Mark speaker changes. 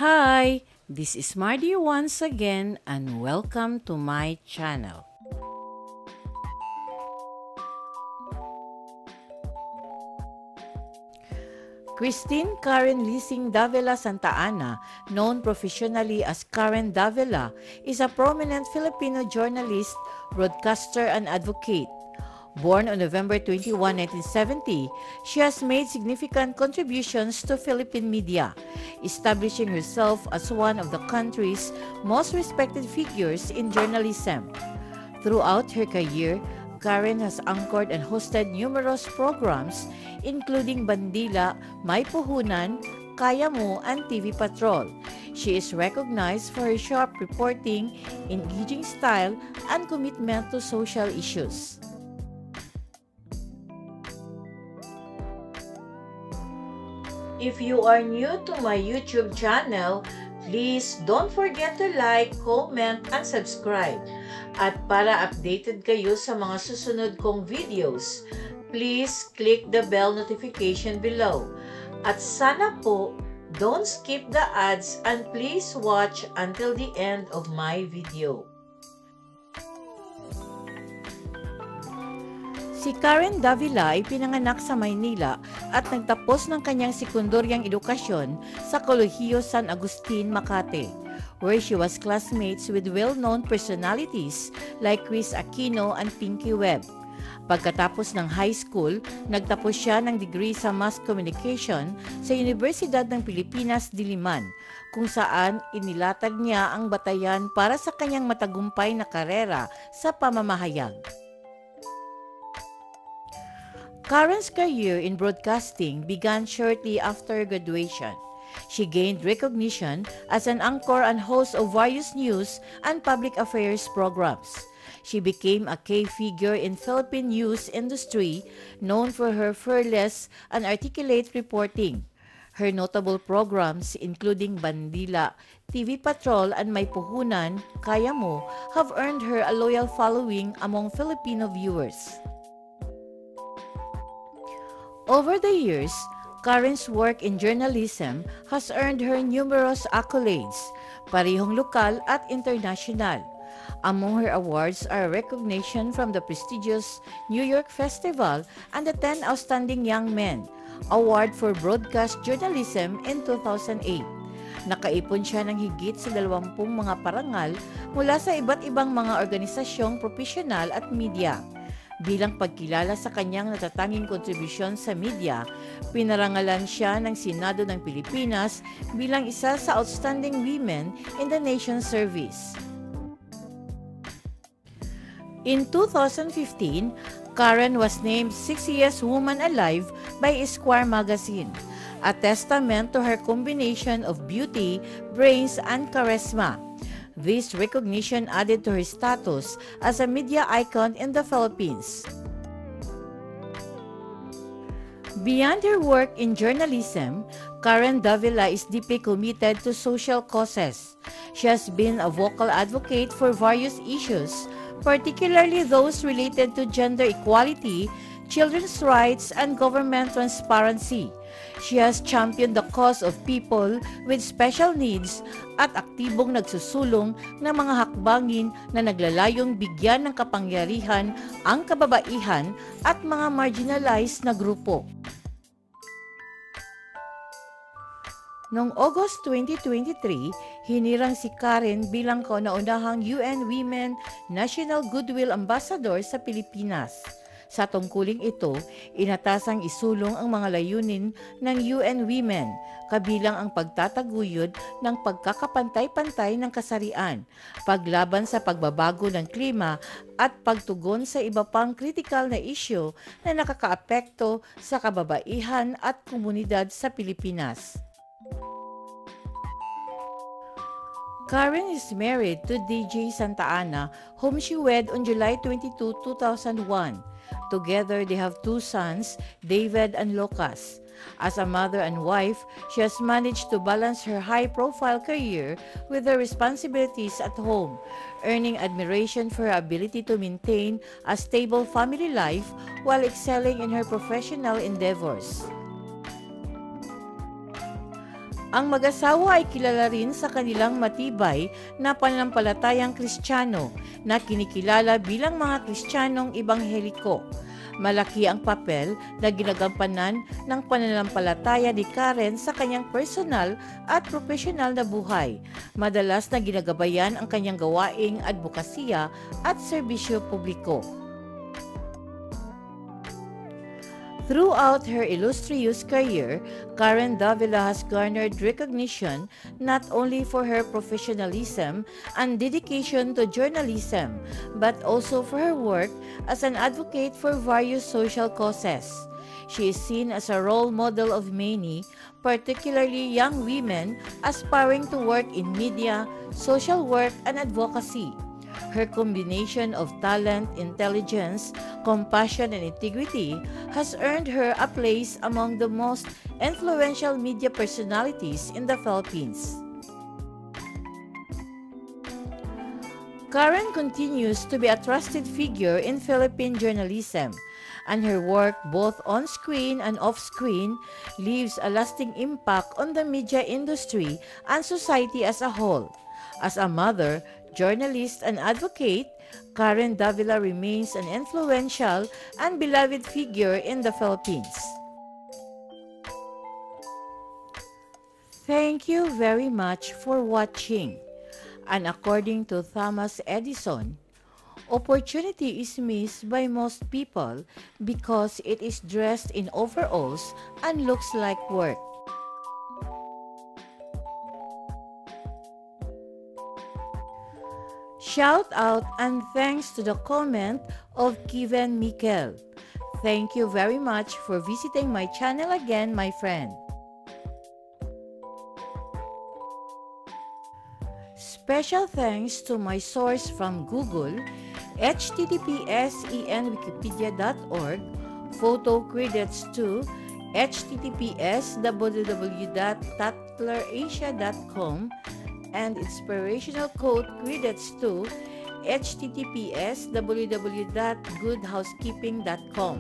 Speaker 1: Hi, this is Mardy once again and welcome to my channel. Christine Karen Lising Davila Santa Ana, known professionally as Karen Davila, is a prominent Filipino journalist, broadcaster, and advocate. Born on November 21, 1970, she has made significant contributions to Philippine media, establishing herself as one of the country's most respected figures in journalism. Throughout her career, Karen has anchored and hosted numerous programs including Bandila, May Puhunan, Kaya Mo, and TV Patrol. She is recognized for her sharp reporting, engaging style, and commitment to social issues. If you are new to my YouTube channel, please don't forget to like, comment, and subscribe. At para updated kayo sa mga susunod kong videos, please click the bell notification below. At sana po, don't skip the ads and please watch until the end of my video. Si Karen Davila ay pinanganak sa Maynila at nagtapos ng kanyang sekundaryang edukasyon sa Kolehiyo San Agustin, Makati, where she was classmates with well-known personalities like Chris Aquino and Pinky Webb. Pagkatapos ng high school, nagtapos siya ng degree sa Mass Communication sa Universidad ng Pilipinas, Diliman, kung saan inilatag niya ang batayan para sa kanyang matagumpay na karera sa pamamahayag. Karen's career in broadcasting began shortly after graduation. She gained recognition as an anchor and host of various news and public affairs programs. She became a key figure in Philippine news industry, known for her fearless and articulate reporting. Her notable programs, including Bandila, TV Patrol, and May Puhunan, Kaya Mo, have earned her a loyal following among Filipino viewers. Over the years, Karen's work in journalism has earned her numerous accolades, parehong lokal at international. Among her awards are recognition from the prestigious New York Festival and the 10 Outstanding Young Men Award for Broadcast Journalism in 2008. Nakaipon siya ng higit sa 20 mga parangal mula sa iba't ibang mga organisasyong profesional at media. Bilang pagkilala sa kanyang natatanging kontribusyon sa media, pinarangalan siya ng Senado ng Pilipinas bilang isa sa outstanding women in the nation's service. In 2015, Karen was named 60th Woman Alive by Esquire magazine, a testament to her combination of beauty, brains, and charisma. This recognition added to her status as a media icon in the Philippines. Beyond her work in journalism, Karen Davila is deeply committed to social causes. She has been a vocal advocate for various issues, particularly those related to gender equality, children's rights, and government transparency. She has championed the cause of people with special needs at aktibong nagsusulong ng mga hakbangin na naglalayong bigyan ng kapangyarihan ang kababaihan at mga marginalized na grupo. Noong August 2023, hinirang si Karen bilang kauna-unahang UN Women National Goodwill Ambassador sa Pilipinas. Sa tungkuling ito, inatasang isulong ang mga layunin ng UN Women, kabilang ang pagtataguyod ng pagkakapantay-pantay ng kasarian, paglaban sa pagbabago ng klima at pagtugon sa iba pang kritikal na isyu na nakakaapekto sa kababaihan at komunidad sa Pilipinas. Karen is married to DJ Santa Ana, whom she wed on July 22, 2001. Together, they have two sons, David and Lucas. As a mother and wife, she has managed to balance her high-profile career with her responsibilities at home, earning admiration for her ability to maintain a stable family life while excelling in her professional endeavors. Ang mag-asawa ay kilala rin sa kanilang matibay na pananampalatayang Kristiyano na kinikilala bilang mga Kristiyanong Ebangheliko. Malaki ang papel na ginagampanan ng pananampalataya ni Karen sa kanyang personal at profesional na buhay. Madalas na ginagabayan ang kanyang gawaing advokasya at serbisyo publiko. Throughout her illustrious career, Karen Davila has garnered recognition not only for her professionalism and dedication to journalism, but also for her work as an advocate for various social causes. She is seen as a role model of many, particularly young women aspiring to work in media, social work, and advocacy. Her combination of talent, intelligence, compassion, and integrity has earned her a place among the most influential media personalities in the Philippines. Karen continues to be a trusted figure in Philippine journalism, and her work both on-screen and off-screen leaves a lasting impact on the media industry and society as a whole. As a mother, journalist, and advocate, Karen Davila remains an influential and beloved figure in the Philippines. Thank you very much for watching. And according to Thomas Edison, opportunity is missed by most people because it is dressed in overalls and looks like work. Shout out and thanks to the comment of Kevin Mikel. Thank you very much for visiting my channel again, my friend. Special thanks to my source from Google, https://enwikipedia.org, photo credits to https://www.tattlerasia.com, and inspirational quote credits to https://www.goodhousekeeping.com.